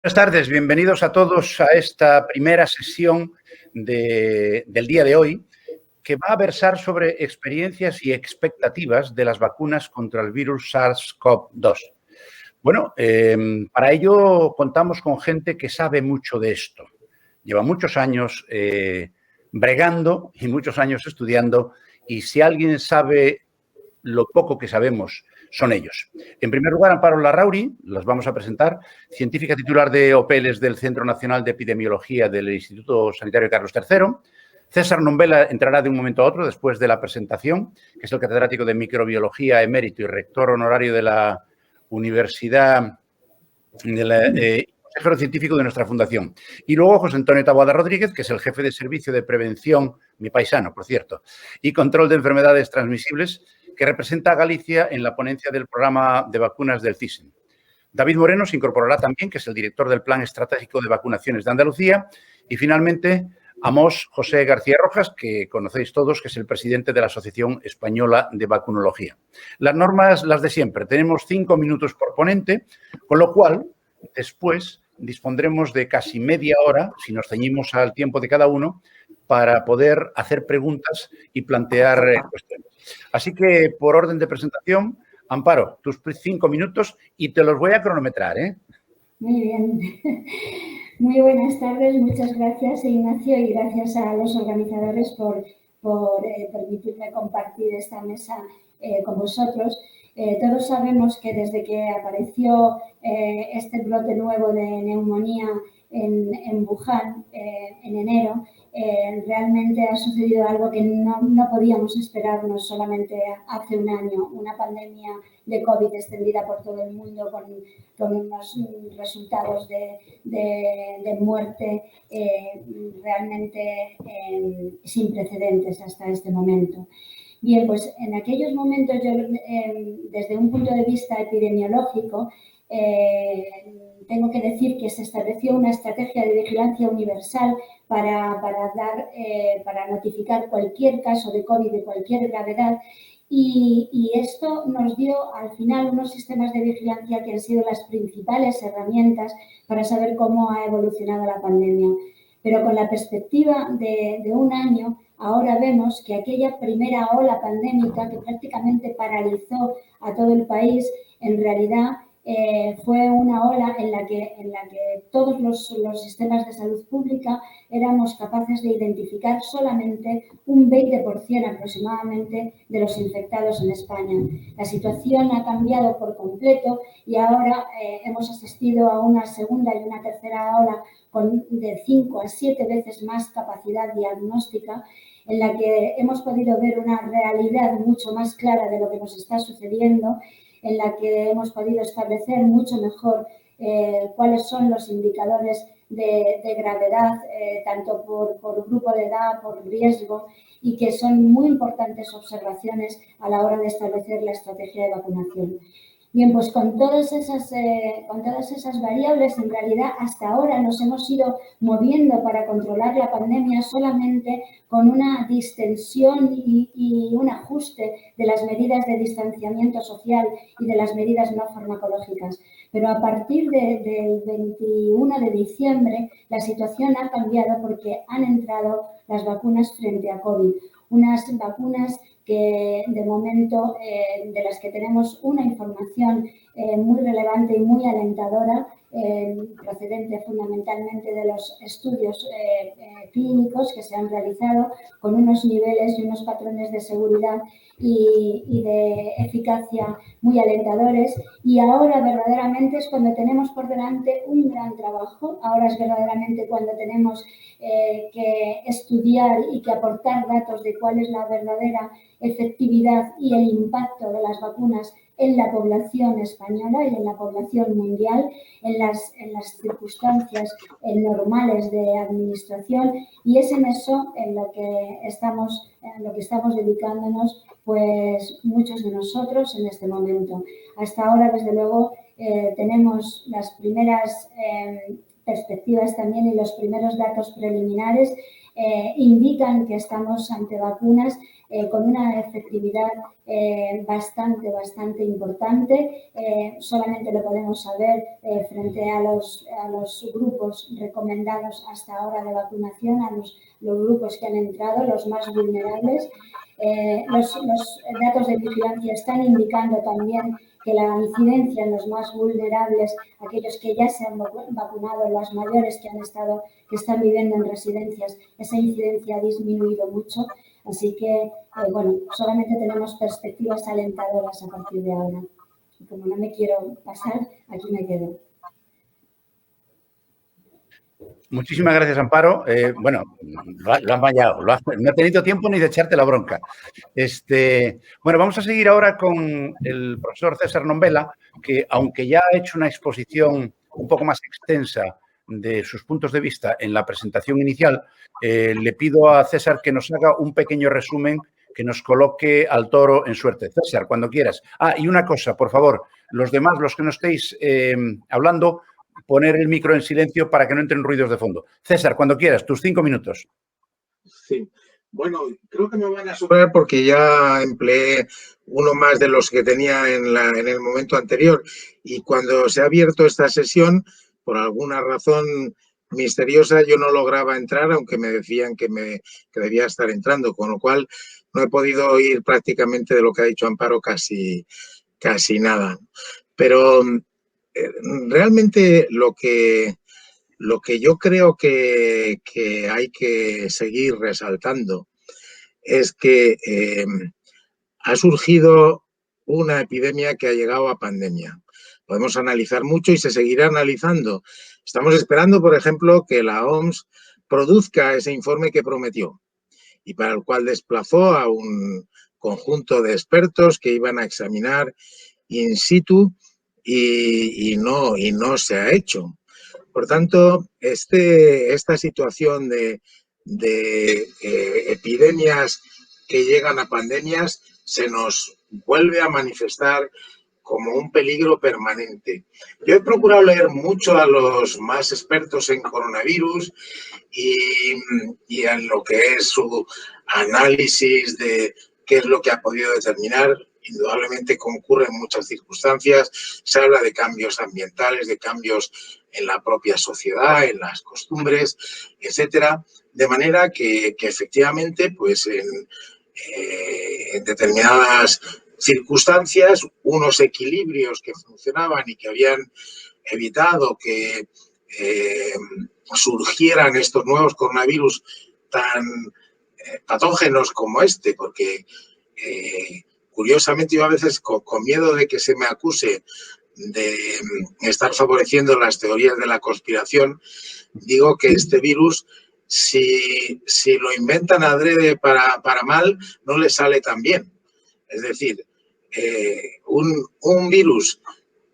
Buenas tardes, bienvenidos a todos a esta primera sesión del día de hoy, que va a versar sobre experiencias y expectativas de las vacunas contra el virus SARS-CoV-2. Bueno, para ello contamos con gente que sabe mucho de esto. Lleva muchos años bregando y muchos años estudiando, y si alguien sabe lo poco que sabemos, son ellos. En primer lugar, Amparo Larrauri, los vamos a presentar, científica titular de OPELES del Centro Nacional de Epidemiología del Instituto Sanitario Carlos III. César Nombela entrará de un momento a otro después de la presentación, que es el catedrático de Microbiología emérito y rector honorario de la Universidad consejero científico de nuestra fundación. Y luego José Antonio Taboada Rodríguez, que es el jefe de servicio de prevención, mi paisano, por cierto, y control de enfermedades transmisibles, que representa a Galicia en la ponencia del programa de vacunas del CISEN. David Moreno se incorporará también, que es el director del Plan Estratégico de Vacunaciones de Andalucía. Y finalmente, Amos José García Rojas, que conocéis todos, que es el presidente de la Asociación Española de Vacunología. Las normas, las de siempre. Tenemos 5 minutos por ponente, con lo cual, después dispondremos de casi media hora, si nos ceñimos al tiempo de cada uno, para poder hacer preguntas y plantear cuestiones. Así que, por orden de presentación, Amparo, tus 5 minutos y te los voy a cronometrar, ¿eh? Muy bien. Muy buenas tardes. Muchas gracias, Ignacio, y gracias a los organizadores por permitirme compartir esta mesa con vosotros. Todos sabemos que desde que apareció este brote nuevo de neumonía en Wuhan en enero, realmente ha sucedido algo que no podíamos esperarnos solamente hace un año, una pandemia de COVID extendida por todo el mundo con unos resultados de muerte realmente sin precedentes hasta este momento. Bien, pues en aquellos momentos yo, desde un punto de vista epidemiológico, tengo que decir que se estableció una estrategia de vigilancia universal para notificar cualquier caso de COVID de cualquier gravedad. Y esto nos dio al final unos sistemas de vigilancia que han sido las principales herramientas para saber cómo ha evolucionado la pandemia. Pero con la perspectiva de un año, ahora vemos que aquella primera ola pandémica que prácticamente paralizó a todo el país, en realidad fue una ola en la que todos los sistemas de salud pública éramos capaces de identificar solamente un 20% aproximadamente de los infectados en España. La situación ha cambiado por completo y ahora hemos asistido a una segunda y una tercera ola de 5 a 7 veces más capacidad diagnóstica, en la que hemos podido ver una realidad mucho más clara de lo que nos está sucediendo, en la que hemos podido establecer mucho mejor cuáles son los indicadores de gravedad, tanto por grupo de edad, por riesgo, y que son muy importantes observaciones a la hora de establecer la estrategia de vacunación. Bien, pues con todas esas variables, en realidad hasta ahora nos hemos ido moviendo para controlar la pandemia solamente con una distensión y un ajuste de las medidas de distanciamiento social y de las medidas no farmacológicas. Pero a partir del 21 de diciembre la situación ha cambiado porque han entrado las vacunas frente a COVID. Unas vacunas que de momento de las que tenemos una información muy relevante y muy alentadora, procedente fundamentalmente de los estudios clínicos que se han realizado con unos niveles y unos patrones de seguridad y de eficacia muy alentadores. Y ahora verdaderamente es cuando tenemos por delante un gran trabajo, ahora es verdaderamente cuando tenemos que estudiar y que aportar datos de cuál es la verdadera efectividad y el impacto de las vacunas en la población española y en la población mundial, en las circunstancias normales de administración, y es en eso en lo que estamos dedicándonos pues muchos de nosotros en este momento. Hasta ahora, desde luego, tenemos las primeras perspectivas también y los primeros datos preliminares indican que estamos ante vacunas con una efectividad bastante importante. Solamente lo podemos saber frente a los grupos recomendados hasta ahora de vacunación, a los grupos que han entrado, los más vulnerables. Los datos de vigilancia están indicando también que la incidencia en los más vulnerables, aquellos que ya se han vacunado, las mayores que están viviendo en residencias, esa incidencia ha disminuido mucho. Así que, bueno, solamente tenemos perspectivas alentadoras a partir de ahora. Y como no me quiero pasar, aquí me quedo. Muchísimas gracias, Amparo. Bueno, lo has fallado. No he tenido tiempo ni de echarte la bronca. Bueno, vamos a seguir ahora con el profesor César Nombela, que aunque ya ha hecho una exposición un poco más extensa de sus puntos de vista en la presentación inicial, le pido a César que nos haga un pequeño resumen que nos coloque al toro en suerte. César, cuando quieras. Y una cosa, por favor, los demás, los que no estéis hablando, poner el micro en silencio para que no entren ruidos de fondo. César, cuando quieras, tus 5 minutos. Sí. Bueno, creo que me van a sobrar porque ya empleé uno más de los que tenía en el momento anterior. Y cuando se ha abierto esta sesión, por alguna razón misteriosa, yo no lograba entrar, aunque me decían que debía estar entrando, con lo cual no he podido oír prácticamente de lo que ha dicho Amparo casi nada. Pero realmente lo que yo creo que hay que seguir resaltando es que ha surgido una epidemia que ha llegado a pandemia. Podemos analizar mucho y se seguirá analizando. Estamos esperando, por ejemplo, que la OMS produzca ese informe que prometió y para el cual desplazó a un conjunto de expertos que iban a examinar in situ y no se ha hecho. Por tanto, esta situación de epidemias que llegan a pandemias se nos vuelve a manifestar como un peligro permanente. Yo he procurado leer mucho a los más expertos en coronavirus y en lo que es su análisis de qué es lo que ha podido determinar. Indudablemente concurren muchas circunstancias, se habla de cambios ambientales, de cambios en la propia sociedad, en las costumbres, etcétera, de manera que efectivamente, pues en determinadas circunstancias, unos equilibrios que funcionaban y que habían evitado que surgieran estos nuevos coronavirus tan patógenos como este, porque curiosamente yo a veces con miedo de que se me acuse de estar favoreciendo las teorías de la conspiración, digo que este virus, si lo inventan adrede para mal, no le sale tan bien. Es decir, un virus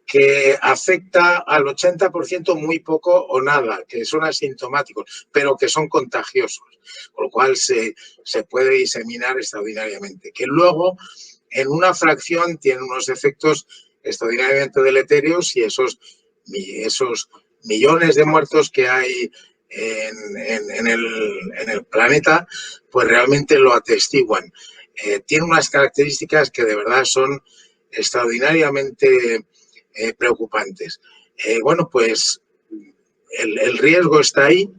que afecta al 80% muy poco o nada, que son asintomáticos, pero que son contagiosos, con lo cual se puede diseminar extraordinariamente. Que luego, en una fracción, tiene unos efectos extraordinariamente deleterios y esos millones de muertos que hay en el planeta, pues realmente lo atestiguan. Tiene unas características que de verdad son extraordinariamente preocupantes. Bueno, pues el riesgo está ahí.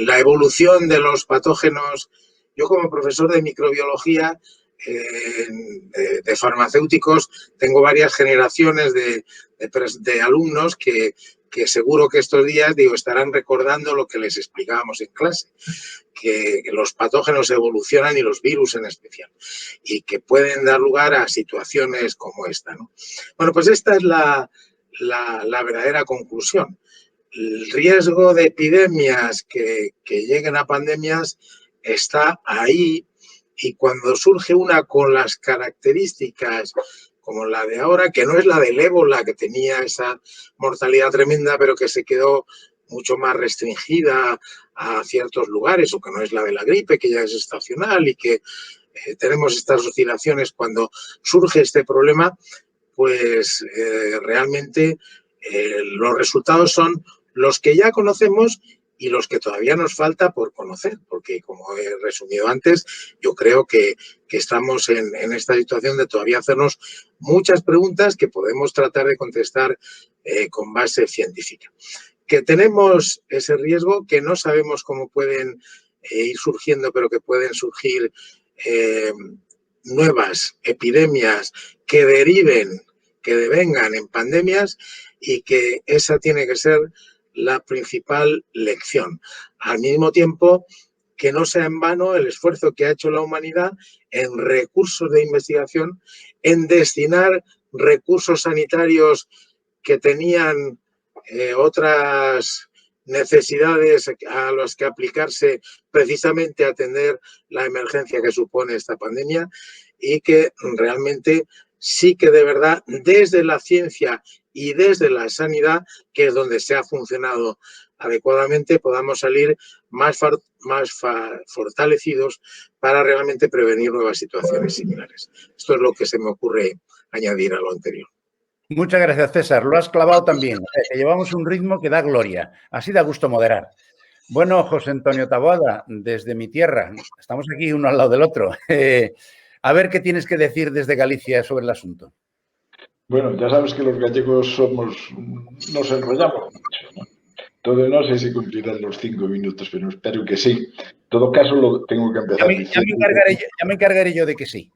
La evolución de los patógenos, yo como profesor de microbiología, de farmacéuticos, tengo varias generaciones de alumnos que seguro que estos días estarán recordando lo que les explicábamos en clase, que los patógenos evolucionan y los virus en especial, y que pueden dar lugar a situaciones como esta, ¿no? Bueno, pues esta es la verdadera conclusión. El riesgo de epidemias que lleguen a pandemias está ahí, y cuando surge una con las características como la de ahora, que no es la del ébola, que tenía esa mortalidad tremenda, pero que se quedó mucho más restringida a ciertos lugares, o que no es la de la gripe, que ya es estacional y que tenemos estas oscilaciones. Cuando surge este problema, pues realmente los resultados son los que ya conocemos y los que todavía nos falta por conocer, porque como he resumido antes, yo creo que estamos en esta situación de todavía hacernos muchas preguntas que podemos tratar de contestar con base científica. Que tenemos ese riesgo, que no sabemos cómo pueden ir surgiendo, pero que pueden surgir nuevas epidemias que deriven, que devengan en pandemias, y que esa tiene que ser la principal lección. Al mismo tiempo, que no sea en vano el esfuerzo que ha hecho la humanidad en recursos de investigación, en destinar recursos sanitarios que tenían otras necesidades a las que aplicarse precisamente a atender la emergencia que supone esta pandemia, y que realmente sí que de verdad desde la ciencia y desde la sanidad, que es donde se ha funcionado adecuadamente, podamos salir más fortalecidos para realmente prevenir nuevas situaciones similares. Esto es lo que se me ocurre añadir a lo anterior. Muchas gracias, César. Lo has clavado también. O sea, que llevamos un ritmo que da gloria. Así da gusto moderar. Bueno, José Antonio Taboada, desde mi tierra, estamos aquí uno al lado del otro. A ver qué tienes que decir desde Galicia sobre el asunto. Bueno, ya sabes que los gallegos nos enrollamos mucho, ¿no? Entonces no sé si cumplirán los 5 minutos, pero espero que sí. En todo caso, lo tengo que empezar diciendo... Ya me encargaré yo de que sí.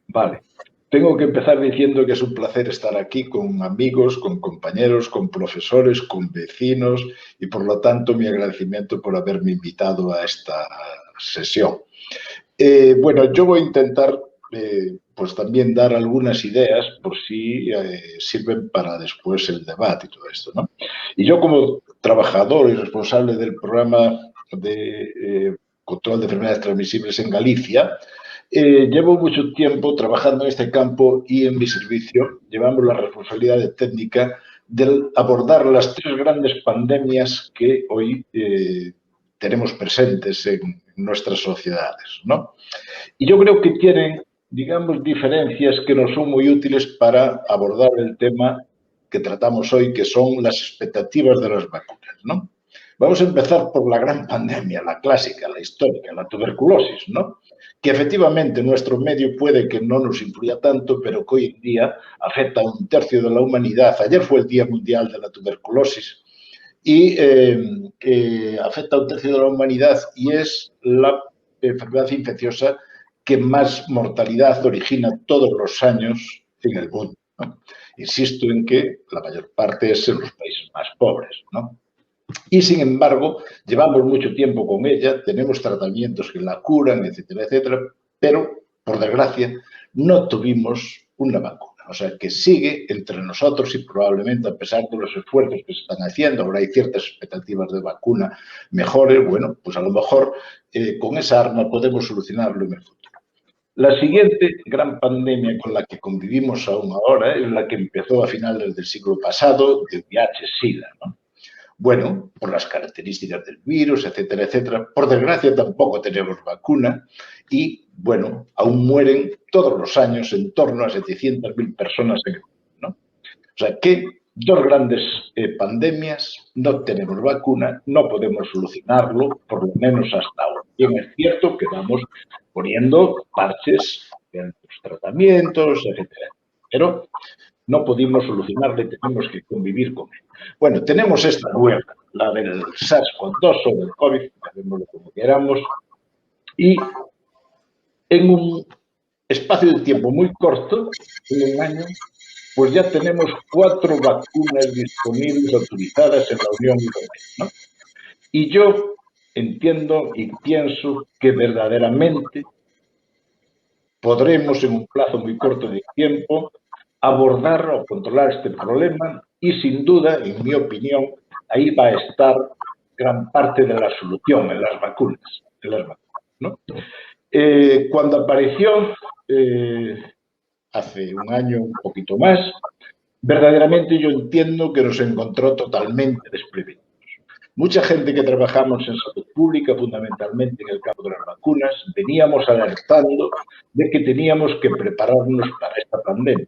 Vale. Tengo que empezar diciendo que es un placer estar aquí con amigos, con compañeros, con profesores, con vecinos, y por lo tanto mi agradecimiento por haberme invitado a esta sesión. Bueno, yo voy a intentar pues también dar algunas ideas por si sirven para después el debate y todo esto, ¿no? Y yo, como trabajador y responsable del programa de control de enfermedades transmisibles en Galicia, llevo mucho tiempo trabajando en este campo, y en mi servicio llevamos la responsabilidad técnica de abordar las 3 grandes pandemias que hoy tenemos presentes en nuestras sociedades, ¿no? Y yo creo que tienen, digamos, diferencias que nos son muy útiles para abordar el tema que tratamos hoy, que son las expectativas de las vacunas, ¿no? Vamos a empezar por la gran pandemia, la clásica, la histórica, la tuberculosis, ¿no? Que efectivamente en nuestro medio puede que no nos influya tanto, pero que hoy en día afecta a 1/3 de la humanidad. Ayer fue el Día Mundial de la Tuberculosis, y afecta a 1/3 de la humanidad, y es la enfermedad infecciosa que más mortalidad origina todos los años en el mundo, ¿no? Insisto en que la mayor parte es en los países más pobres, ¿no? Y, sin embargo, llevamos mucho tiempo con ella, tenemos tratamientos que la curan, etcétera, etcétera, pero, por desgracia, no tuvimos una vacuna. O sea, que sigue entre nosotros, y probablemente, a pesar de los esfuerzos que se están haciendo, ahora hay ciertas expectativas de vacuna mejores, bueno, pues a lo mejor con esa arma podemos solucionarlo en el futuro. La siguiente gran pandemia con la que convivimos aún ahora es la que empezó a finales del siglo pasado, de VIH-Sida, ¿no? Bueno, por las características del virus, etcétera, etcétera. Por desgracia, tampoco tenemos vacuna, y, bueno, aún mueren todos los años en torno a 700.000 personas en el mundo, ¿no? O sea que 2 grandes pandemias, no tenemos vacuna, no podemos solucionarlo, por lo menos hasta ahora. Bien, es cierto que vamos poniendo parches en los tratamientos, etcétera, pero no pudimos solucionarlo y tenemos que convivir con él. Bueno, tenemos esta nueva, la del SARS-CoV-2 o del COVID, llamémoslo como queramos, y en un espacio de tiempo muy corto, en un año, pues ya tenemos 4 vacunas disponibles autorizadas en la Unión Europea, ¿no? Y yo entiendo y pienso que verdaderamente podremos, en un plazo muy corto de tiempo, abordar o controlar este problema, y, sin duda, en mi opinión, ahí va a estar gran parte de la solución, en las vacunas, ¿no? Cuando apareció, hace un año, un poquito más, verdaderamente yo entiendo que nos encontró totalmente desprevenidos. Mucha gente que trabajamos en salud pública, fundamentalmente en el campo de las vacunas, veníamos alertando de que teníamos que prepararnos para esta pandemia,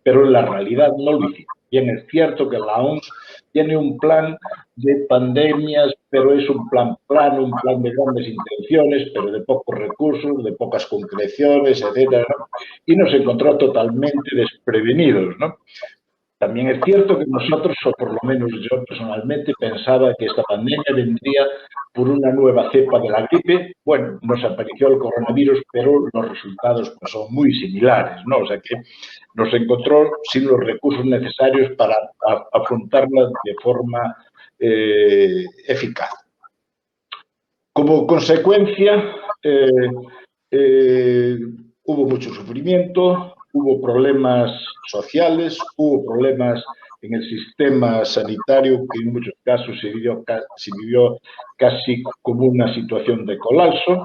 pero en la realidad no lo hicimos. Bien, es cierto que la OMS tiene un plan de pandemias, pero es un plan plano, un plan de grandes intenciones, pero de pocos recursos, de pocas concreciones, etcétera, ¿no? Y nos encontró totalmente desprevenidos, ¿no? También es cierto que nosotros, o por lo menos yo personalmente, pensaba que esta pandemia vendría por una nueva cepa de la gripe. Bueno, nos apareció el coronavirus, pero los resultados pues, son muy similares, ¿no? O sea que nos encontró sin los recursos necesarios para afrontarla de forma eficaz. Como consecuencia, hubo mucho sufrimiento, hubo problemas sociales, hubo problemas en el sistema sanitario que en muchos casos se vivió casi como una situación de colapso,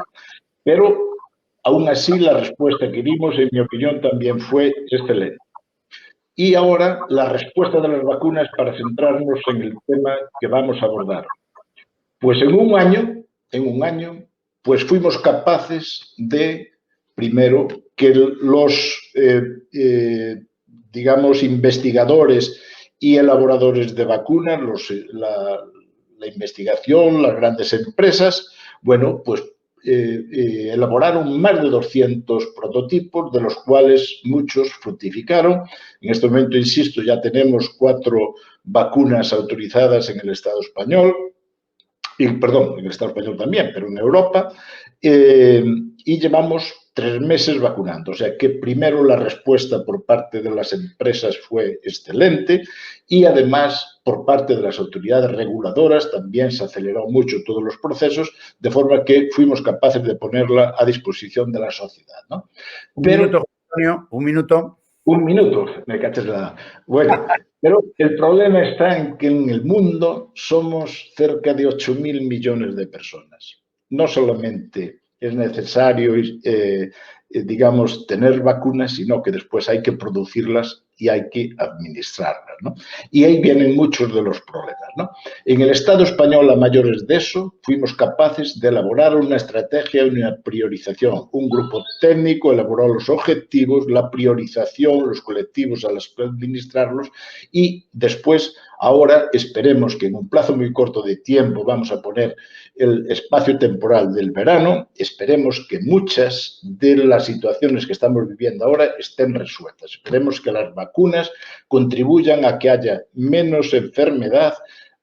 pero aún así la respuesta que dimos, en mi opinión, también fue excelente. Y ahora la respuesta de las vacunas para centrarnos en el tema que vamos a abordar. Pues en un año, pues fuimos capaces de, primero, que los, digamos, investigadores y elaboradores de vacunas, la investigación, las grandes empresas, bueno, pues elaboraron más de 200 prototipos, de los cuales muchos fructificaron. En este momento, insisto, ya tenemos 4 vacunas autorizadas en el Estado español, perdón, en el Estado español también, pero en Europa, y llevamos 3 meses vacunando. O sea que primero la respuesta por parte de las empresas fue excelente y además por parte de las autoridades reguladoras también se aceleró mucho todos los procesos, de forma que fuimos capaces de ponerla a disposición de la sociedad, ¿no? Minuto, Antonio, un minuto. Un minuto, me cachas la... Bueno, pero el problema está en que en el mundo somos cerca de 8.000 millones de personas. No solamente es necesario, digamos, tener vacunas, sino que después hay que producirlas y hay que administrarlas, ¿no? Y ahí vienen muchos de los problemas, ¿no? En el Estado español, a mayores de eso, fuimos capaces de elaborar una estrategia y una priorización. Un grupo técnico elaboró los objetivos, la priorización, los colectivos a los que administrarlos y después, ahora, esperemos que en un plazo muy corto de tiempo vamos a poner el espacio temporal del verano, esperemos que muchas de las situaciones que estamos viviendo ahora estén resueltas. Esperemos que las vacunas contribuyan a que haya menos enfermedad,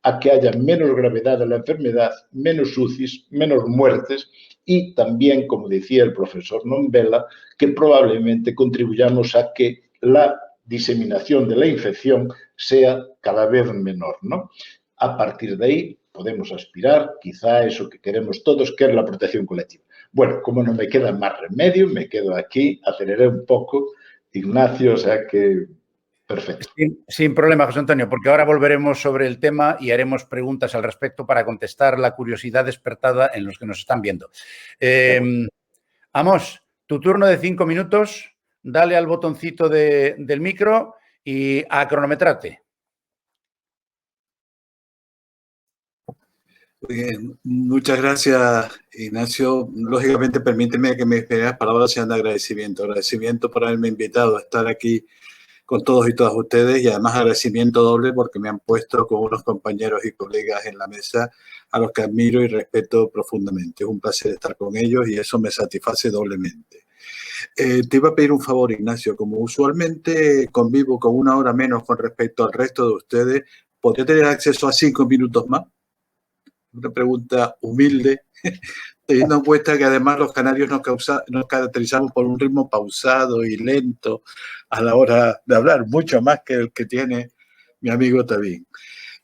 a que haya menos gravedad de la enfermedad, menos UCIs, menos muertes y también, como decía el profesor Nombela, que probablemente contribuyamos a que la diseminación de la infección sea cada vez menor, ¿no? A partir de ahí podemos aspirar quizá a eso que queremos todos, que es la protección colectiva. Bueno, como no me queda más remedio, me quedo aquí, aceleré un poco, Ignacio, o sea que perfecto. Sin problema, José Antonio, porque ahora volveremos sobre el tema y haremos preguntas al respecto para contestar la curiosidad despertada en los que nos están viendo. Amos, tu turno de 5 minutos, dale al botoncito del micro y a cronometrarte. Muy bien, muchas gracias, Ignacio. Lógicamente, permíteme que mis primeras palabras sean de agradecimiento. Agradecimiento por haberme invitado a estar aquí con todos y todas ustedes y además agradecimiento doble porque me han puesto con unos compañeros y colegas en la mesa a los que admiro y respeto profundamente. Es un placer estar con ellos y eso me satisface doblemente. Te iba a pedir un favor, Ignacio. Como usualmente convivo con 1 hora menos con respecto al resto de ustedes, ¿podría tener acceso a 5 minutos más? Una pregunta humilde, teniendo en cuenta que además los canarios nos caracterizamos por un ritmo pausado y lento a la hora de hablar, mucho más que el que tiene mi amigo Tabín.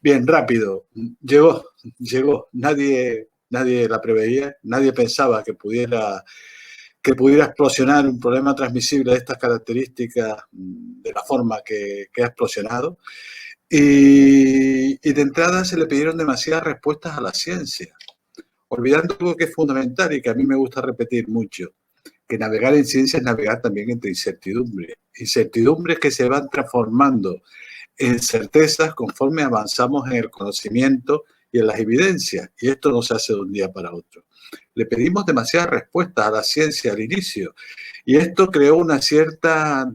Bien, rápido, llegó, nadie la preveía, nadie pensaba que pudiera explosionar un problema transmisible de estas características de la forma que ha explosionado. Y de entrada se le pidieron demasiadas respuestas a la ciencia, olvidando algo que es fundamental y que a mí me gusta repetir mucho, que navegar en ciencia es navegar también entre incertidumbres. Incertidumbres que se van transformando en certezas conforme avanzamos en el conocimiento y en las evidencias. Y esto no se hace de un día para otro. Le pedimos demasiadas respuestas a la ciencia al inicio y esto creó una cierta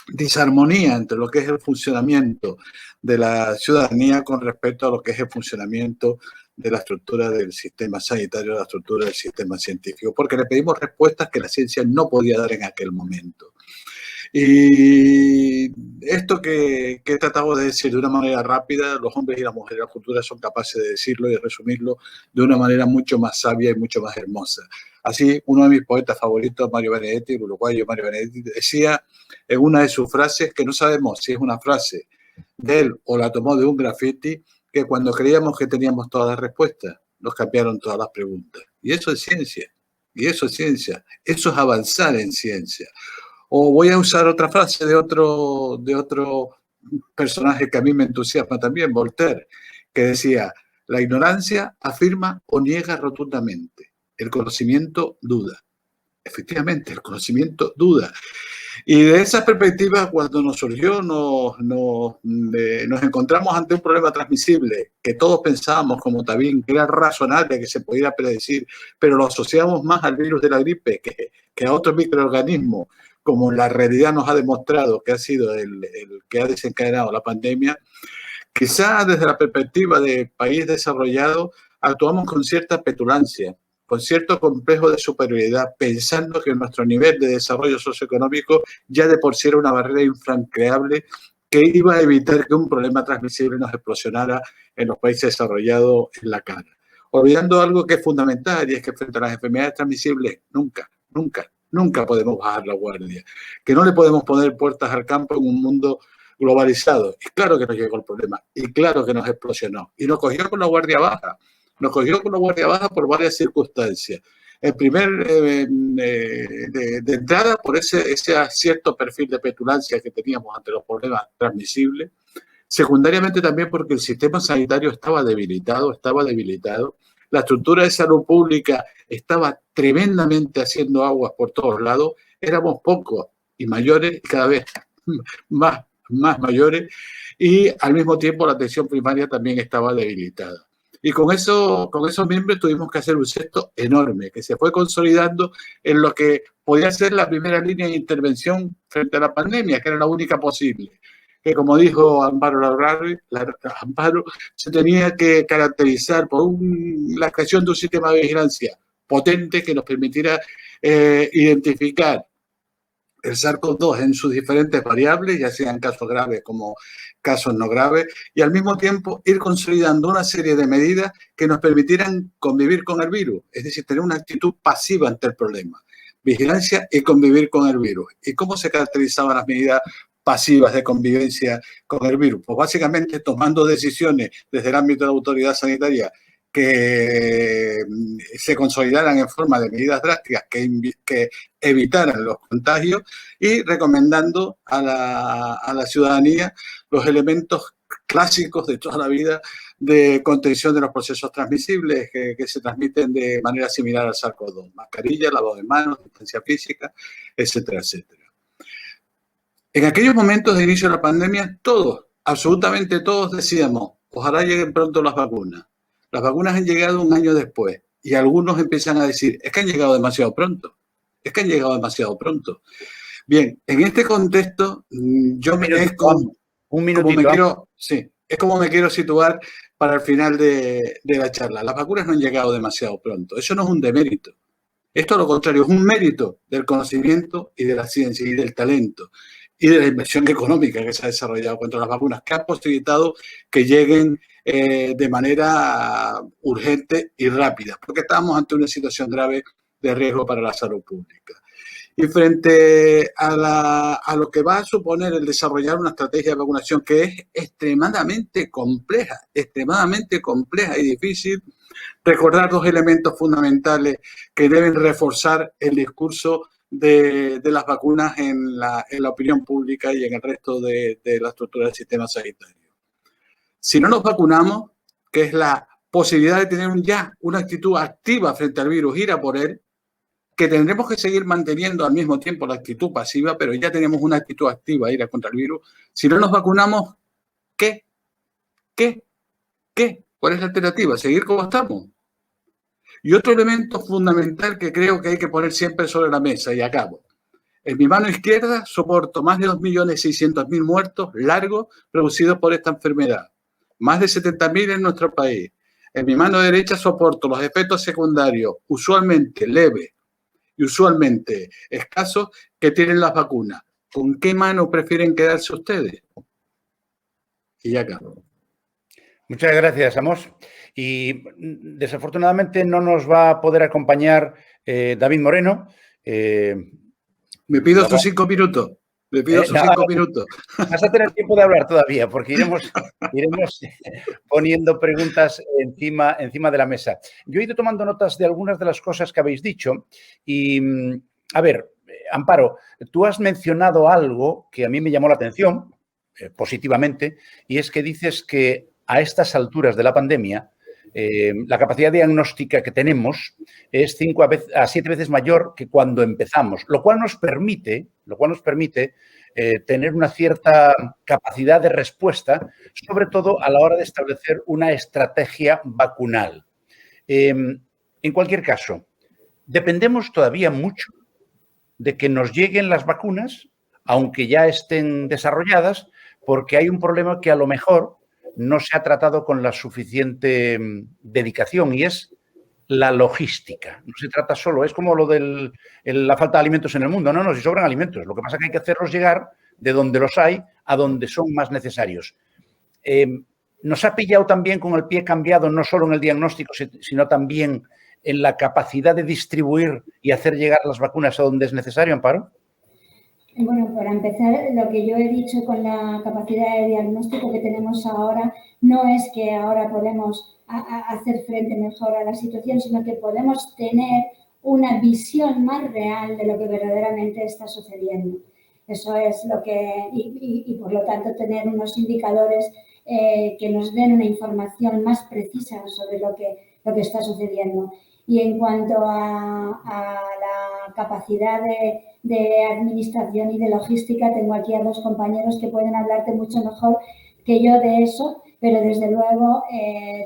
disarmonía entre lo que es el funcionamiento de la ciudadanía con respecto a lo que es el funcionamiento de la estructura del sistema sanitario, de la estructura del sistema científico, porque le pedimos respuestas que la ciencia no podía dar en aquel momento. Y esto que he tratado de decir de una manera rápida, los hombres y las mujeres de la cultura son capaces de decirlo y resumirlo de una manera mucho más sabia y mucho más hermosa. Así, uno de mis poetas favoritos, Mario Benedetti, el uruguayo Mario Benedetti, decía en una de sus frases, que no sabemos si es una frase de él o la tomó de un graffiti, que cuando creíamos que teníamos todas las respuestas, nos cambiaron todas las preguntas. Y eso es ciencia. Y eso es ciencia. Eso es avanzar en ciencia. O voy a usar otra frase de otro personaje que a mí me entusiasma también, Voltaire, que decía, la ignorancia afirma o niega rotundamente, el conocimiento duda. Efectivamente, el conocimiento duda. Y de esa perspectiva, cuando nos surgió, nos encontramos ante un problema transmisible que todos pensábamos como Tavín, que era razonable, que se pudiera predecir, pero lo asociamos más al virus de la gripe que a otro microorganismo, como la realidad nos ha demostrado que ha sido el que ha desencadenado la pandemia. Quizá desde la perspectiva de país desarrollado actuamos con cierta petulancia, con cierto complejo de superioridad, pensando que nuestro nivel de desarrollo socioeconómico ya de por sí era una barrera infranqueable que iba a evitar que un problema transmisible nos explosionara en los países desarrollados en la cara. Olvidando algo que es fundamental, y es que frente a las enfermedades transmisibles nunca podemos bajar la guardia, que no le podemos poner puertas al campo en un mundo globalizado. Y claro que nos llegó el problema, y claro que nos explosionó, y nos cogió con la guardia baja. Nos cogió con la guardia baja por varias circunstancias. El primer, de entrada, por ese cierto perfil de petulancia que teníamos ante los problemas transmisibles. Secundariamente también porque el sistema sanitario estaba debilitado. La estructura de salud pública estaba tremendamente haciendo aguas por todos lados. Éramos pocos y mayores, cada vez más mayores. Y al mismo tiempo la atención primaria también estaba debilitada. Y con esos miembros tuvimos que hacer un gesto enorme, que se fue consolidando en lo que podía ser la primera línea de intervención frente a la pandemia, que era la única posible. Que como dijo Amparo Larrauri, Amparo se tenía que caracterizar por la creación de un sistema de vigilancia potente que nos permitiera identificar el SARS-CoV-2 en sus diferentes variables, ya sean casos graves como casos no graves, y al mismo tiempo ir consolidando una serie de medidas que nos permitieran convivir con el virus, es decir, tener una actitud pasiva ante el problema, vigilancia y convivir con el virus. ¿Y cómo se caracterizaban las medidas pasivas de convivencia con el virus? Pues básicamente tomando decisiones desde el ámbito de la autoridad sanitaria que se consolidaran en forma de medidas drásticas que evitaran los contagios y recomendando a la ciudadanía los elementos clásicos de toda la vida de contención de los procesos transmisibles que se transmiten de manera similar al SARS-CoV-2. Mascarilla, lavado de manos, distancia física, etcétera, etcétera. En aquellos momentos de inicio de la pandemia, todos, absolutamente todos decíamos, ojalá lleguen pronto las vacunas. Las vacunas han llegado un año después y algunos empiezan a decir, es que han llegado demasiado pronto. Bien, en este contexto, yo es como me quiero situar para el final de la charla. Las vacunas no han llegado demasiado pronto. Eso no es un demérito. Esto, a lo contrario, es un mérito del conocimiento y de la ciencia y del talento y de la inversión económica que se ha desarrollado contra las vacunas, que ha posibilitado que lleguen de manera urgente y rápida, porque estábamos ante una situación grave de riesgo para la salud pública. Y frente a lo que va a suponer el desarrollar una estrategia de vacunación que es extremadamente compleja y difícil, recordar dos elementos fundamentales que deben reforzar el discurso de las vacunas en la opinión pública y en el resto de la estructura del sistema sanitario. Si no nos vacunamos, que es la posibilidad de tener ya una actitud activa frente al virus, ir a por él, que tendremos que seguir manteniendo al mismo tiempo la actitud pasiva, pero ya tenemos una actitud activa, ir a contra el virus. Si no nos vacunamos, ¿qué? ¿Cuál es la alternativa? ¿Seguir como estamos? Y otro elemento fundamental que creo que hay que poner siempre sobre la mesa, y acabo, En mi mano izquierda soporto más de 2.600.000 muertos largos producidos por esta enfermedad, más de 70.000 en nuestro país. En mi mano derecha soporto los efectos secundarios, usualmente leves y usualmente escasos, que tienen las vacunas. ¿Con qué mano prefieren quedarse ustedes? Y ya acabo. Muchas gracias, Amos. Y desafortunadamente no nos va a poder acompañar David Moreno. Me pido sus 5 minutos. Me pido sus 5 minutos. Vas a tener tiempo de hablar todavía, porque iremos poniendo preguntas encima de la mesa. Yo he ido tomando notas de algunas de las cosas que habéis dicho y, a ver, Amparo, tú has mencionado algo que a mí me llamó la atención positivamente, y es que dices que a estas alturas de la pandemia la capacidad diagnóstica que tenemos es 5 a 7 veces mayor que cuando empezamos, lo cual nos permite tener una cierta capacidad de respuesta, sobre todo a la hora de establecer una estrategia vacunal. En cualquier caso, dependemos todavía mucho de que nos lleguen las vacunas, aunque ya estén desarrolladas, porque hay un problema que a lo mejor no se ha tratado con la suficiente dedicación, y es la logística. No se trata solo, es como lo de la falta de alimentos en el mundo. No, si sobran alimentos. Lo que pasa es que hay que hacerlos llegar de donde los hay a donde son más necesarios. Nos ha pillado también con el pie cambiado, no solo en el diagnóstico, sino también en la capacidad de distribuir y hacer llegar las vacunas a donde es necesario, Amparo. Bueno, para empezar, lo que yo he dicho con la capacidad de diagnóstico que tenemos ahora no es que ahora podemos hacer frente mejor a la situación, sino que podemos tener una visión más real de lo que verdaderamente está sucediendo. Eso es lo que, y por lo tanto tener unos indicadores que nos den una información más precisa sobre lo que está sucediendo. Y en cuanto a la capacidad de administración y de logística, tengo aquí a dos compañeros que pueden hablarte mucho mejor que yo de eso, pero desde luego,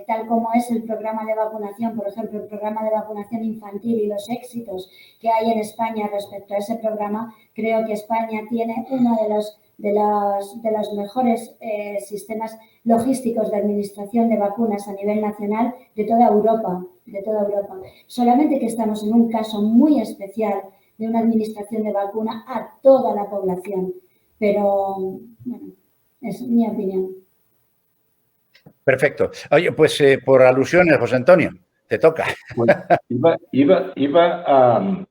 tal como es el programa de vacunación, por ejemplo, el programa de vacunación infantil y los éxitos que hay en España respecto a ese programa, creo que España tiene uno de los mejores sistemas logísticos de administración de vacunas a nivel nacional de toda Europa. Solamente que estamos en un caso muy especial de una administración de vacuna a toda la población. Pero, bueno, es mi opinión. Perfecto. Oye, pues por alusiones, José Antonio, te toca. Pues iba a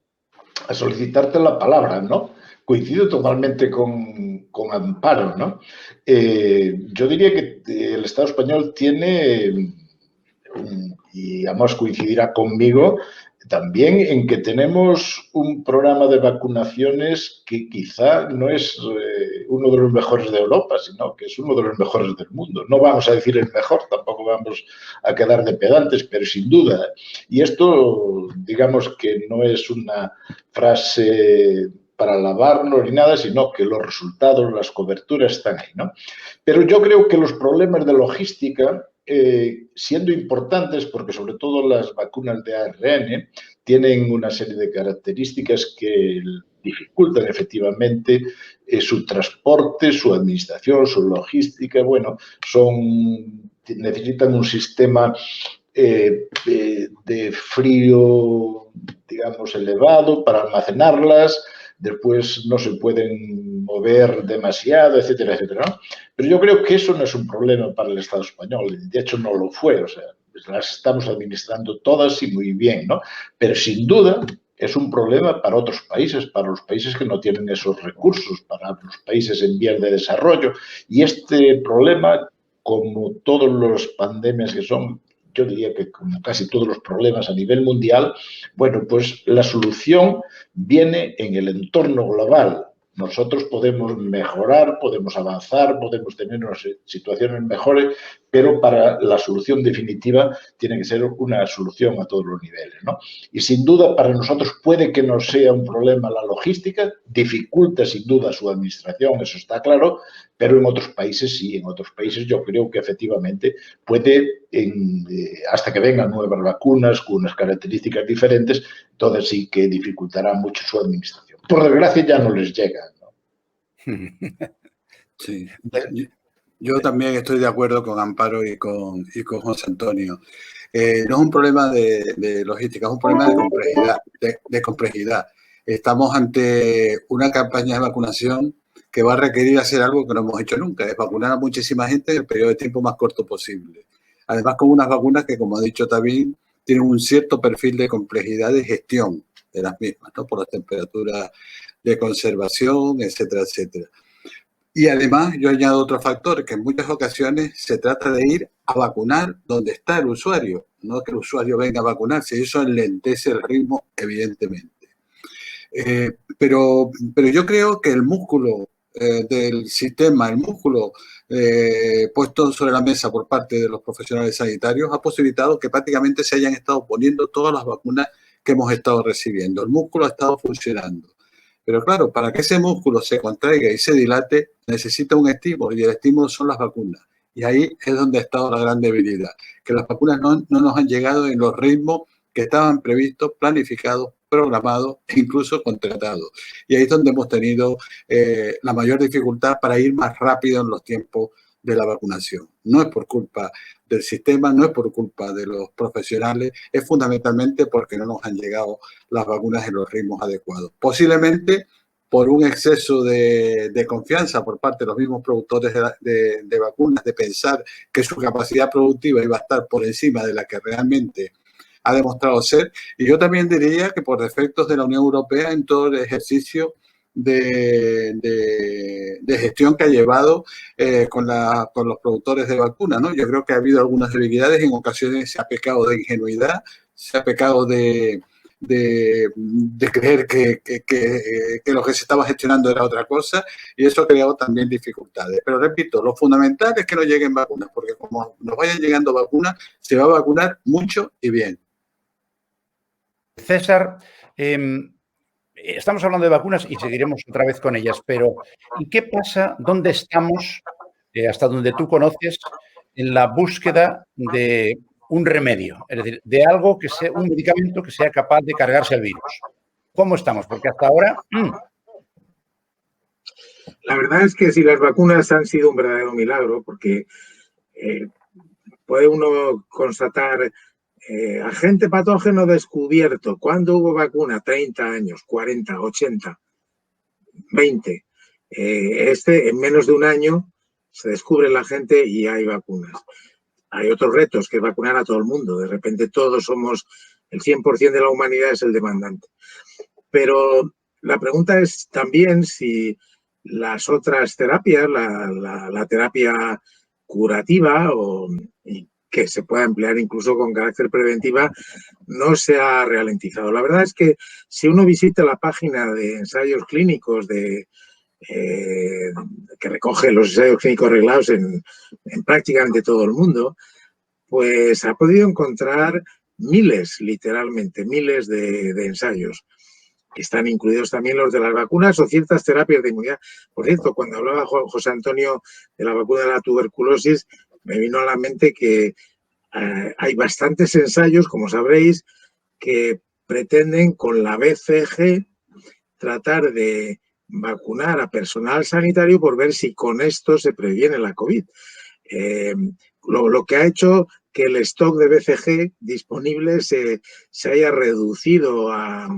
solicitarte la palabra, ¿no? Coincido totalmente con Amparo, ¿no? Yo diría que el Estado español tiene, y además coincidirá conmigo, también en que tenemos un programa de vacunaciones que quizá no es uno de los mejores de Europa, sino que es uno de los mejores del mundo. No vamos a decir el mejor, tampoco vamos a quedar de pedantes, pero sin duda. Y esto, digamos que no es una frase para alabarnos ni nada, sino que los resultados, las coberturas están ahí, ¿no? Pero yo creo que los problemas de logística, siendo importantes, porque sobre todo las vacunas de ARN tienen una serie de características que dificultan efectivamente su transporte, su administración, su logística, bueno, necesitan un sistema de frío, digamos, elevado para almacenarlas. Después no se pueden mover demasiado, etcétera, etcétera, ¿no? Pero yo creo que eso no es un problema para el Estado español. De hecho, no lo fue. O sea, las estamos administrando todas y muy bien, ¿no? Pero sin duda es un problema para otros países, para los países que no tienen esos recursos, para los países en vías de desarrollo. Y este problema, como todas las pandemias que son, yo diría que como casi todos los problemas a nivel mundial, bueno, pues la solución viene en el entorno global. Nosotros podemos mejorar, podemos avanzar, podemos tener unas situaciones mejores, pero para la solución definitiva tiene que ser una solución a todos los niveles, ¿no? Y sin duda para nosotros puede que no sea un problema la logística, dificulta sin duda su administración, eso está claro, pero en otros países sí, en otros países yo creo que efectivamente puede, hasta que vengan nuevas vacunas con unas características diferentes, entonces sí que dificultará mucho su administración. por desgracia ya no les llega, ¿no? Sí. Yo también estoy de acuerdo con Amparo y con José Antonio. No es un problema de logística, es un problema de complejidad. Estamos ante una campaña de vacunación que va a requerir hacer algo que no hemos hecho nunca, es vacunar a muchísima gente en el periodo de tiempo más corto posible. Además, con unas vacunas que, como ha dicho también, tienen un cierto perfil de complejidad de gestión de las mismas, ¿no? Por las temperaturas de conservación, etcétera, etcétera. Y además yo añado otro factor, que en muchas ocasiones se trata de ir a vacunar donde está el usuario, no que el usuario venga a vacunarse, y eso enlentece el ritmo, evidentemente. Pero yo creo que el músculo del sistema, el músculo puesto sobre la mesa por parte de los profesionales sanitarios ha posibilitado que prácticamente se hayan estado poniendo todas las vacunas que hemos estado recibiendo. El músculo ha estado funcionando. Pero claro, para que ese músculo se contraiga y se dilate, necesita un estímulo, y el estímulo son las vacunas. Y ahí es donde ha estado la gran debilidad, que las vacunas no nos han llegado en los ritmos que estaban previstos, planificados, programados e incluso contratados. Y ahí es donde hemos tenido la mayor dificultad para ir más rápido en los tiempos de la vacunación. No es por culpa del sistema, no es por culpa de los profesionales, es fundamentalmente porque no nos han llegado las vacunas en los ritmos adecuados. Posiblemente por un exceso de confianza por parte de los mismos productores de vacunas, de pensar que su capacidad productiva iba a estar por encima de la que realmente ha demostrado ser. Y yo también diría que por defectos de la Unión Europea en todo el ejercicio de gestión que ha llevado con los productores de vacunas, ¿no? Yo creo que ha habido algunas debilidades, en ocasiones se ha pecado de ingenuidad, se ha pecado de creer que lo que se estaba gestionando era otra cosa, y eso ha creado también dificultades. Pero repito, lo fundamental es que no lleguen vacunas, porque como nos vayan llegando vacunas, se va a vacunar mucho y bien. César, estamos hablando de vacunas y seguiremos otra vez con ellas, pero ¿y qué pasa? ¿Dónde estamos, hasta donde tú conoces, en la búsqueda de un remedio? Es decir, de algo que sea un medicamento que sea capaz de cargarse el virus. ¿Cómo estamos? Porque hasta ahora... La verdad es que si las vacunas han sido un verdadero milagro, porque puede uno constatar agente patógeno descubierto. ¿Cuándo hubo vacuna? 30 años, 40, 80, 20. En menos de un año se descubre la gente y hay vacunas. Hay otros retos, que es vacunar a todo el mundo. De repente todos somos, el 100% de la humanidad es el demandante. Pero la pregunta es también si las otras terapias, la terapia curativa y que se pueda emplear incluso con carácter preventiva, no se ha ralentizado. La verdad es que si uno visita la página de ensayos clínicos que recoge los ensayos clínicos reglados en prácticamente todo el mundo, pues ha podido encontrar miles, literalmente, miles de ensayos. Están incluidos también los de las vacunas o ciertas terapias de inmunidad. Por cierto, cuando hablaba José Antonio de la vacuna de la tuberculosis, me vino a la mente que hay bastantes ensayos, como sabréis, que pretenden con la BCG tratar de vacunar a personal sanitario por ver si con esto se previene la COVID. Lo que ha hecho que el stock de BCG disponible se haya reducido a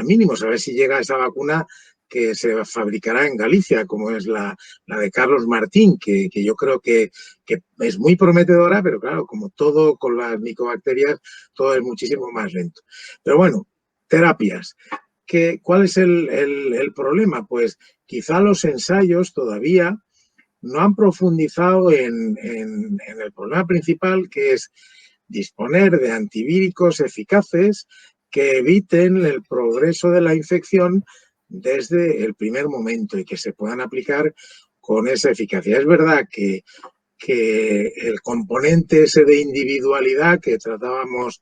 mínimos, a ver si llega esa vacuna que se fabricará en Galicia, como es la de Carlos Martín, que yo creo que es muy prometedora, pero claro, como todo con las micobacterias, todo es muchísimo más lento. Pero bueno, terapias. ¿Cuál es el problema? Pues quizá los ensayos todavía no han profundizado en el problema principal, que es disponer de antivíricos eficaces que eviten el progreso de la infección desde el primer momento y que se puedan aplicar con esa eficacia. Es verdad que el componente ese de individualidad que tratábamos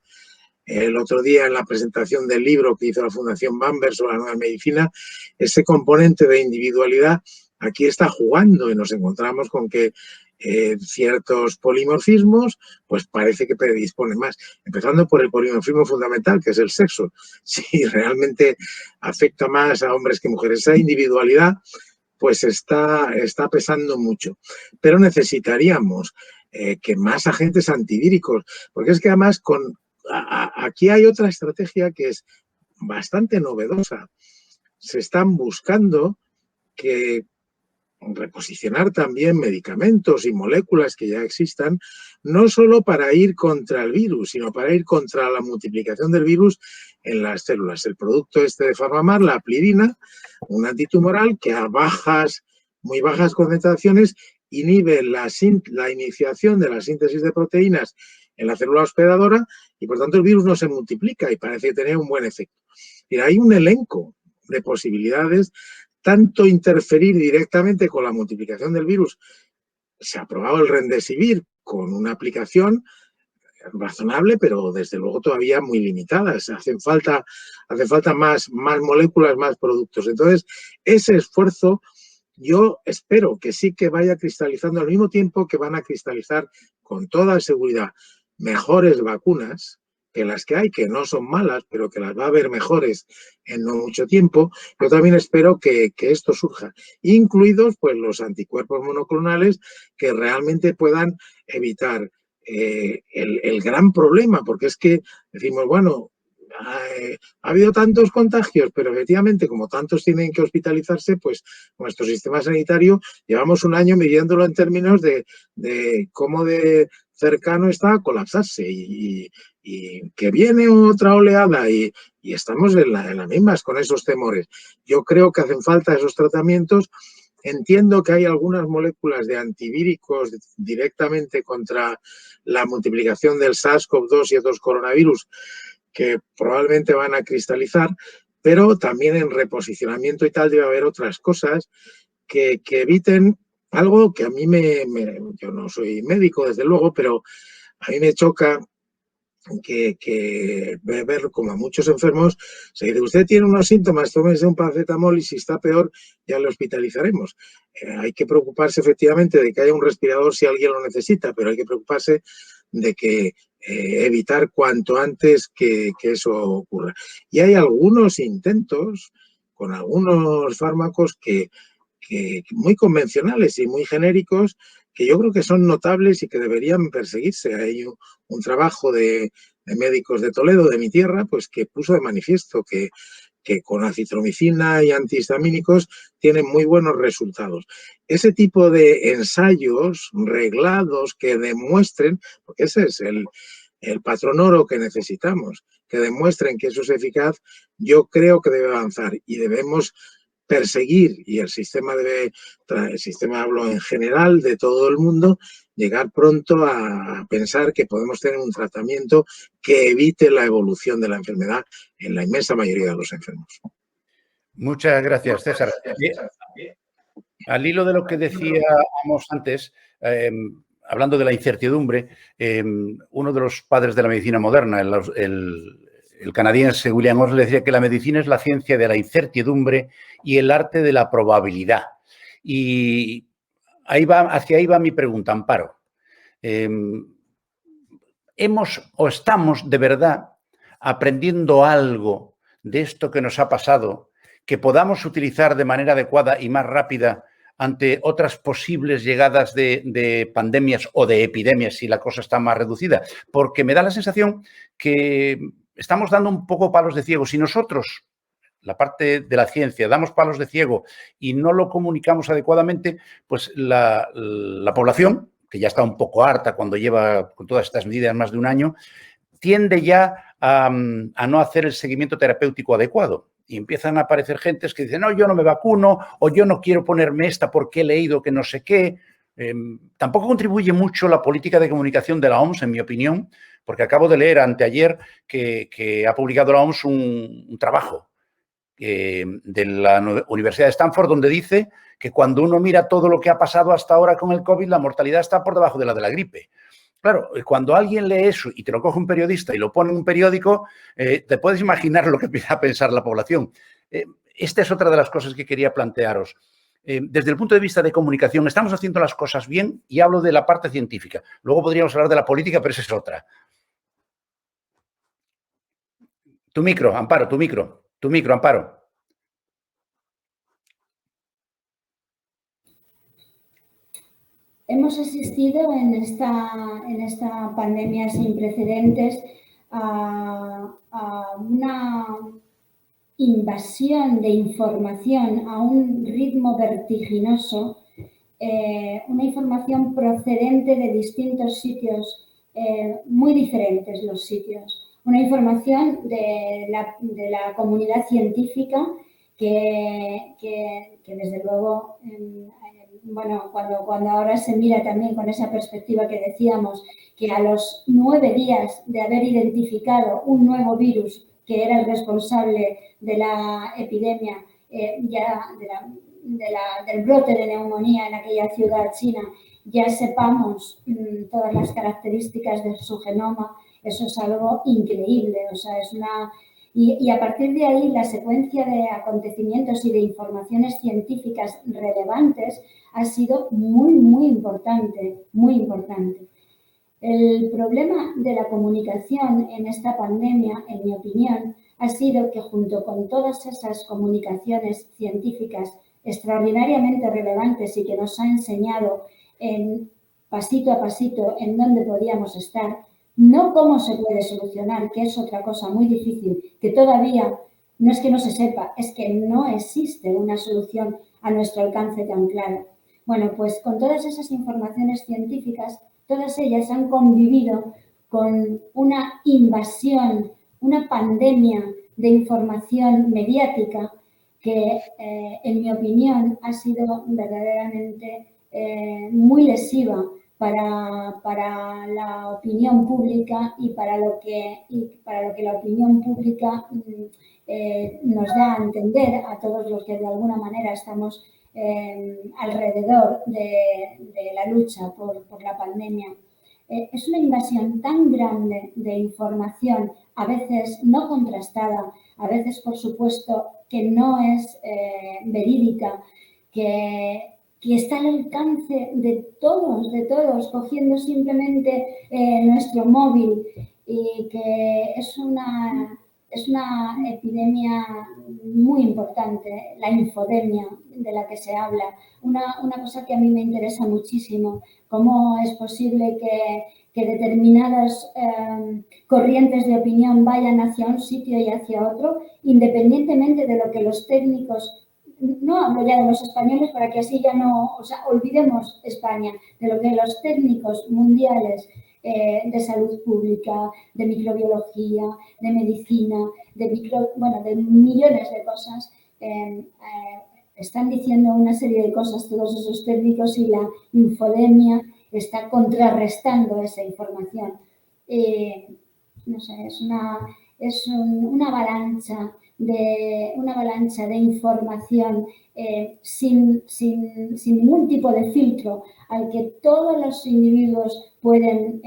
el otro día en la presentación del libro que hizo la Fundación Bamber sobre la nueva medicina, ese componente de individualidad aquí está jugando y nos encontramos con que ciertos polimorfismos, pues parece que predispone más. Empezando por el polimorfismo fundamental, que es el sexo. Si realmente afecta más a hombres que mujeres, esa individualidad pues está pesando mucho. Pero necesitaríamos que más agentes antivíricos, porque es que además aquí hay otra estrategia que es bastante novedosa. Se están buscando que reposicionar también medicamentos y moléculas que ya existan, no solo para ir contra el virus, sino para ir contra la multiplicación del virus en las células. El producto de Farmamar, la aplidina, un antitumoral que a muy bajas concentraciones inhibe la iniciación de la síntesis de proteínas en la célula hospedadora y por tanto el virus no se multiplica y parece tener un buen efecto. Y hay un elenco de posibilidades, tanto interferir directamente con la multiplicación del virus. Se ha probado el Remdesivir con una aplicación razonable, pero desde luego todavía muy limitadas. Hace falta más moléculas, más productos. Entonces, ese esfuerzo yo espero que sí que vaya cristalizando al mismo tiempo que van a cristalizar con toda seguridad mejores vacunas que las que hay, que no son malas, pero que las va a haber mejores en no mucho tiempo. Yo también espero que esto surja, incluidos pues los anticuerpos monoclonales que realmente puedan evitar el gran problema, porque es que decimos, bueno, ha habido tantos contagios, pero efectivamente, como tantos tienen que hospitalizarse, pues nuestro sistema sanitario llevamos un año midiéndolo en términos de cómo de cercano está a colapsarse y que viene otra oleada y estamos en las mismas con esos temores. Yo creo que hacen falta esos tratamientos. Entiendo que hay algunas moléculas de antivíricos directamente contra la multiplicación del SARS-CoV-2 y otros coronavirus que probablemente van a cristalizar, pero también en reposicionamiento y tal debe haber otras cosas que eviten algo que a mí yo no soy médico desde luego, pero a mí me choca que ver como a muchos enfermos se dice, usted tiene unos síntomas, tómese un paracetamol y si está peor ya le hospitalizaremos. Hay que preocuparse efectivamente de que haya un respirador si alguien lo necesita, pero hay que preocuparse de que evitar cuanto antes que eso ocurra. Y hay algunos intentos con algunos fármacos que muy convencionales y muy genéricos que yo creo que son notables y que deberían perseguirse. Hay un trabajo de médicos de Toledo, de mi tierra, pues que puso de manifiesto que con acitromicina y antihistamínicos tienen muy buenos resultados. Ese tipo de ensayos reglados que demuestren, porque ese es el patrón oro que necesitamos, que demuestren que eso es eficaz, yo creo que debe avanzar y debemos perseguir, y el sistema hablo en general de todo el mundo, llegar pronto a pensar que podemos tener un tratamiento que evite la evolución de la enfermedad en la inmensa mayoría de los enfermos. Muchas gracias, César. Al hilo de lo que decíamos antes, hablando de la incertidumbre, uno de los padres de la medicina moderna, el canadiense William Osler, decía que la medicina es la ciencia de la incertidumbre y el arte de la probabilidad. Y hacia ahí va mi pregunta, Amparo. ¿Estamos de verdad aprendiendo algo de esto que nos ha pasado que podamos utilizar de manera adecuada y más rápida ante otras posibles llegadas de pandemias o de epidemias si la cosa está más reducida? Porque me da la sensación que estamos dando un poco palos de ciego. Si nosotros, la parte de la ciencia, damos palos de ciego y no lo comunicamos adecuadamente, pues la población, que ya está un poco harta cuando lleva con todas estas medidas más de un año, tiende ya a no hacer el seguimiento terapéutico adecuado. Y empiezan a aparecer gentes que dicen, no, yo no me vacuno o yo no quiero ponerme esta porque he leído que no sé qué. Tampoco contribuye mucho la política de comunicación de la OMS, en mi opinión, porque acabo de leer anteayer que ha publicado la OMS un trabajo de la Universidad de Stanford donde dice que cuando uno mira todo lo que ha pasado hasta ahora con el COVID, la mortalidad está por debajo de la gripe. Claro, cuando alguien lee eso y te lo coge un periodista y lo pone en un periódico, te puedes imaginar lo que empieza a pensar la población. Esta es otra de las cosas que quería plantearos. desde el punto de vista de comunicación, ¿estamos haciendo las cosas bien? Y hablo de la parte científica. Luego podríamos hablar de la política, pero esa es otra. Tu micro, Amparo, tu micro, Amparo. Hemos asistido en esta pandemia sin precedentes a una invasión de información a un ritmo vertiginoso, una información procedente de distintos sitios, muy diferentes los sitios. Una información de la comunidad científica que desde luego, bueno, cuando ahora se mira también con esa perspectiva que decíamos, que a los 9 días de haber identificado un nuevo virus que era el responsable de la epidemia, del brote de neumonía en aquella ciudad china, ya sepamos todas las características de su genoma, eso es algo increíble. O sea, y a partir de ahí, la secuencia de acontecimientos y de informaciones científicas relevantes ha sido muy, muy importante, muy importante. El problema de la comunicación en esta pandemia, en mi opinión, ha sido que junto con todas esas comunicaciones científicas extraordinariamente relevantes y que nos ha enseñado pasito a pasito en dónde podíamos estar, no cómo se puede solucionar, que es otra cosa muy difícil, que todavía no es que no se sepa, es que no existe una solución a nuestro alcance tan clara. Bueno, pues con todas esas informaciones científicas, todas ellas han convivido con una invasión, una pandemia de información mediática que, en mi opinión, ha sido verdaderamente muy lesiva para la opinión pública y para lo que la opinión pública nos da a entender a todos los que de alguna manera estamos alrededor de la lucha por la pandemia. Es una invasión tan grande de información, a veces no contrastada, a veces, por supuesto, que no es verídica, que está al alcance de todos, cogiendo simplemente nuestro móvil, y que es una epidemia muy importante, la infodemia de la que se habla. Una cosa que a mí me interesa muchísimo, cómo es posible que determinadas corrientes de opinión vayan hacia un sitio y hacia otro, independientemente de lo que los técnicos, no hablo ya de los españoles para que así ya no, o sea, olvidemos España, de lo que los técnicos mundiales de salud pública, de microbiología, de medicina, de millones de cosas, están diciendo una serie de cosas todos esos técnicos, y la infodemia está contrarrestando esa información. No sé, es una avalancha de información sin ningún tipo de filtro al que todos los individuos pueden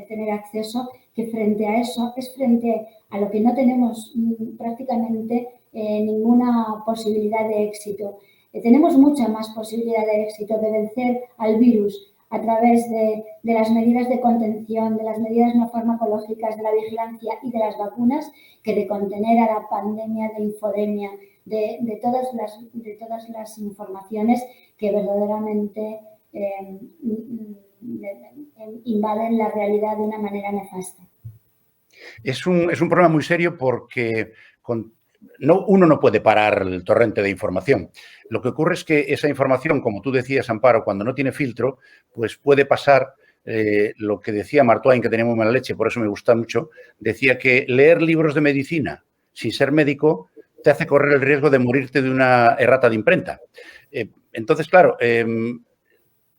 tener acceso, que frente a eso es frente a lo que no tenemos prácticamente ninguna posibilidad de éxito. Tenemos mucha más posibilidad de éxito de vencer al virus a través de las medidas de contención, de las medidas no farmacológicas, de la vigilancia y de las vacunas, que de contener a la pandemia de infodemia, de todas las informaciones que verdaderamente invaden la realidad de una manera nefasta. Es un problema muy serio porque uno no puede parar el torrente de información. Lo que ocurre es que esa información, como tú decías, Amparo, cuando no tiene filtro, pues puede pasar lo que decía Mark Twain, que tenía muy mala leche, por eso me gusta mucho, decía que leer libros de medicina sin ser médico te hace correr el riesgo de morirte de una errata de imprenta. Entonces, claro,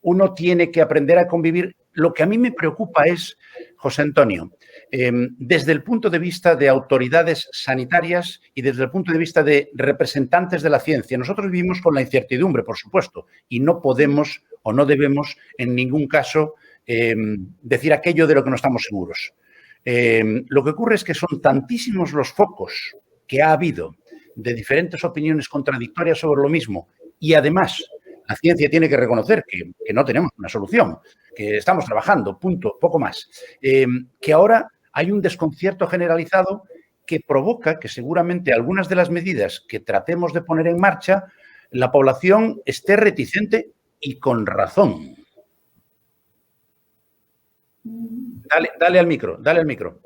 uno tiene que aprender a convivir. Lo que a mí me preocupa es, José Antonio, desde el punto de vista de autoridades sanitarias y desde el punto de vista de representantes de la ciencia. Nosotros vivimos con la incertidumbre, por supuesto, y no podemos o no debemos en ningún caso decir aquello de lo que no estamos seguros. Lo que ocurre es que son tantísimos los focos que ha habido de diferentes opiniones contradictorias sobre lo mismo, Y además, la ciencia tiene que reconocer que no tenemos una solución, que estamos trabajando, punto, poco más. Que ahora hay un desconcierto generalizado que provoca que seguramente algunas de las medidas que tratemos de poner en marcha, la población esté reticente y con razón. Dale al micro, dale al micro.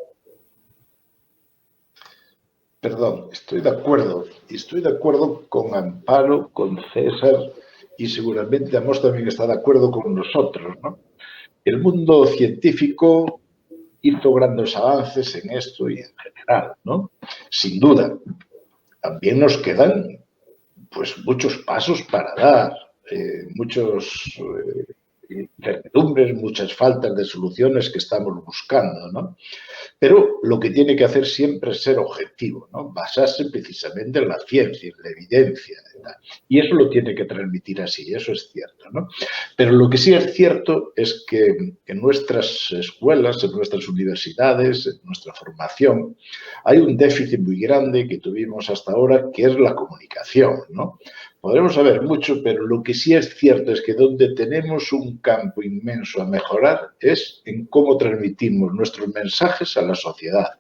Perdón, estoy de acuerdo. Y estoy de acuerdo con Amparo, con César y seguramente Amos también está de acuerdo con nosotros, ¿no? El mundo científico hizo grandes avances en esto y en general, ¿no? Sin duda. También nos quedan, pues, muchos pasos para dar, muchos incertidumbres, muchas faltas de soluciones que estamos buscando, ¿no? Pero lo que tiene que hacer siempre es ser objetivo, ¿no? Basarse precisamente en la ciencia, en la evidencia. Y eso lo tiene que transmitir así, eso es cierto, ¿no? Pero lo que sí es cierto es que en nuestras escuelas, en nuestras universidades, en nuestra formación, hay un déficit muy grande que tuvimos hasta ahora, que es la comunicación, ¿no? Podremos saber mucho, pero lo que sí es cierto es que donde tenemos un campo inmenso a mejorar es en cómo transmitimos nuestros mensajes a la sociedad.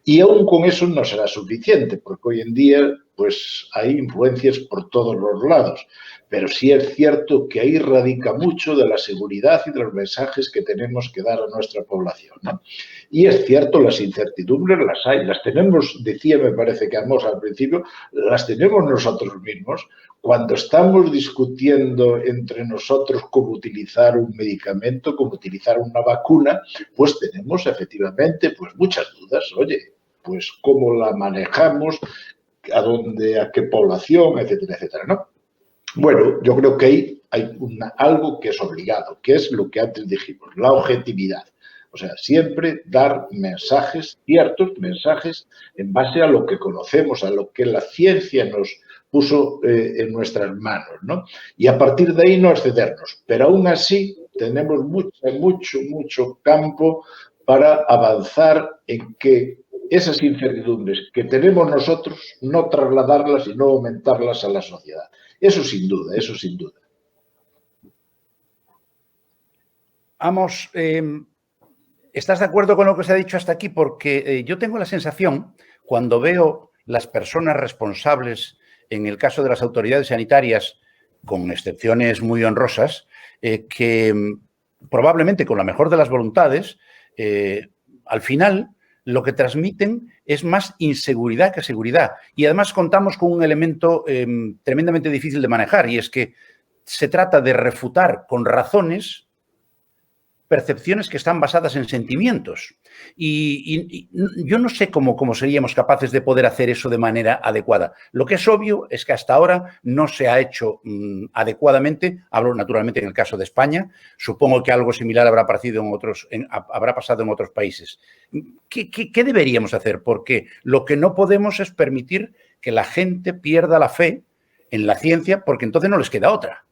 Y aún con eso no será suficiente, porque hoy en día pues hay influencias por todos los lados. Pero sí es cierto que ahí radica mucho de la seguridad y de los mensajes que tenemos que dar a nuestra población, ¿no? Y es cierto, las incertidumbres las hay, las tenemos, decía, me parece que Amos al principio, las tenemos nosotros mismos. Cuando estamos discutiendo entre nosotros cómo utilizar un medicamento, cómo utilizar una vacuna, pues tenemos efectivamente pues muchas dudas. Oye, pues cómo la manejamos, a dónde, a qué población, etcétera, etcétera, ¿no? Bueno, yo creo que ahí hay algo que es obligado, que es lo que antes dijimos, la objetividad. O sea, siempre dar mensajes, ciertos mensajes, en base a lo que conocemos, a lo que la ciencia nos puso en nuestras manos, ¿no? Y a partir de ahí no excedernos. Pero aún así tenemos mucho campo para avanzar en que esas incertidumbres que tenemos nosotros, no trasladarlas y no aumentarlas a la sociedad. Eso sin duda, eso sin duda. Amos, ¿estás de acuerdo con lo que se ha dicho hasta aquí? Porque yo tengo la sensación, cuando veo las personas responsables, en el caso de las autoridades sanitarias, con excepciones muy honrosas, que probablemente con la mejor de las voluntades, al final lo que transmiten es más inseguridad que seguridad. Y además contamos con un elemento tremendamente difícil de manejar, y es que se trata de refutar con razones percepciones que están basadas en sentimientos. Y yo no sé cómo seríamos capaces de poder hacer eso de manera adecuada. Lo que es obvio es que hasta ahora no se ha hecho adecuadamente. Hablo naturalmente en el caso de España. Supongo que algo similar habrá pasado en otros países. ¿Qué deberíamos hacer? Porque lo que no podemos es permitir que la gente pierda la fe en la ciencia, porque entonces no les queda otra.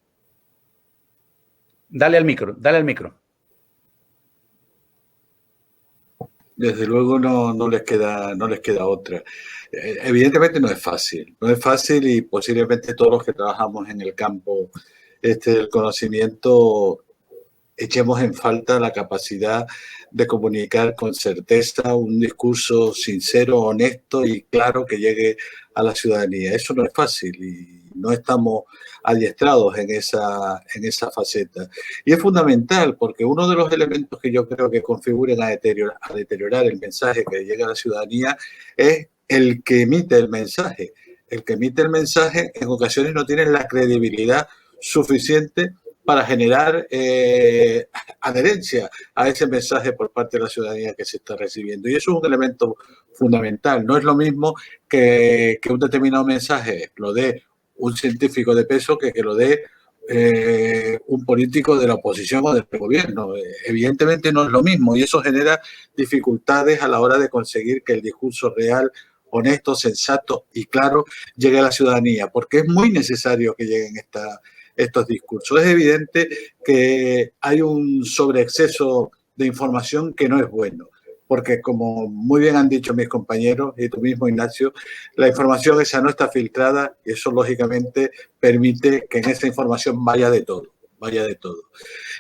Dale al micro, dale al micro. Desde luego no les queda otra. Evidentemente no es fácil y posiblemente todos los que trabajamos en el campo del conocimiento echemos en falta la capacidad de comunicar con certeza un discurso sincero, honesto y claro que llegue a la ciudadanía. Eso no es fácil y no estamos adiestrados en esa faceta. Y es fundamental porque uno de los elementos que yo creo que configuran a deteriorar el mensaje que llega a la ciudadanía es el que emite el mensaje. El que emite el mensaje en ocasiones no tiene la credibilidad suficiente para generar adherencia a ese mensaje por parte de la ciudadanía que se está recibiendo. Y eso es un elemento fundamental. No es lo mismo que un determinado mensaje lo dé un científico de peso que lo dé un político de la oposición o del gobierno. Evidentemente no es lo mismo y eso genera dificultades a la hora de conseguir que el discurso real, honesto, sensato y claro llegue a la ciudadanía, porque es muy necesario que lleguen estos discursos. Es evidente que hay un sobreexceso de información que no es bueno. porque como muy bien han dicho mis compañeros y tú mismo, Ignacio, la información esa no está filtrada y eso lógicamente permite que en esa información vaya de todo.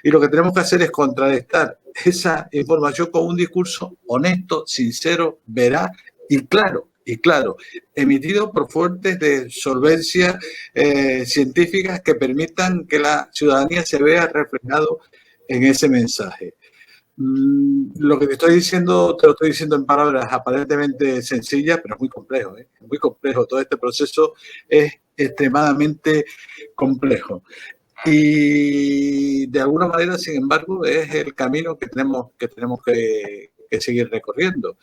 Y lo que tenemos que hacer es contrarrestar esa información con un discurso honesto, sincero, veraz y claro, emitido por fuentes de solvencia científicas que permitan que la ciudadanía se vea reflejado en ese mensaje. Lo que te estoy diciendo, te lo estoy diciendo en palabras aparentemente sencillas, pero es muy complejo, ¿eh? Muy complejo. Todo este proceso es extremadamente complejo. Y de alguna manera, sin embargo, es el camino que tenemos que seguir recorriendo.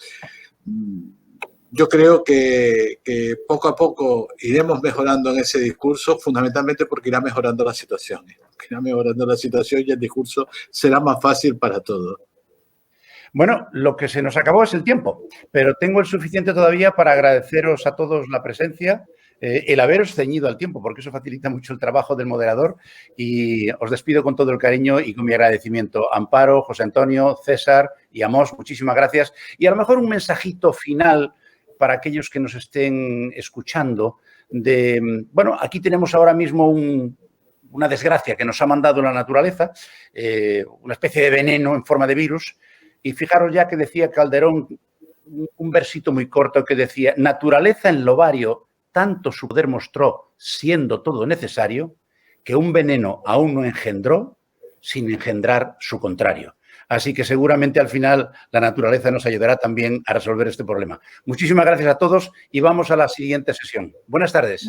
Yo creo que poco a poco iremos mejorando en ese discurso, fundamentalmente porque irá mejorando la situación. Irá mejorando la situación y el discurso será más fácil para todos. Bueno, lo que se nos acabó es el tiempo, pero tengo el suficiente todavía para agradeceros a todos la presencia, el haberos ceñido al tiempo, porque eso facilita mucho el trabajo del moderador, y os despido con todo el cariño y con mi agradecimiento. Amparo, José Antonio, César y Amos, muchísimas gracias. Y a lo mejor un mensajito final para aquellos que nos estén escuchando bueno, aquí tenemos ahora mismo una desgracia que nos ha mandado la naturaleza, una especie de veneno en forma de virus, y fijaros ya que decía Calderón un versito muy corto que decía: naturaleza en lobario tanto su poder mostró, siendo todo necesario, que un veneno aún no engendró sin engendrar su contrario. Así que seguramente al final la naturaleza nos ayudará también a resolver este problema. Muchísimas gracias a todos y vamos a la siguiente sesión. Buenas tardes.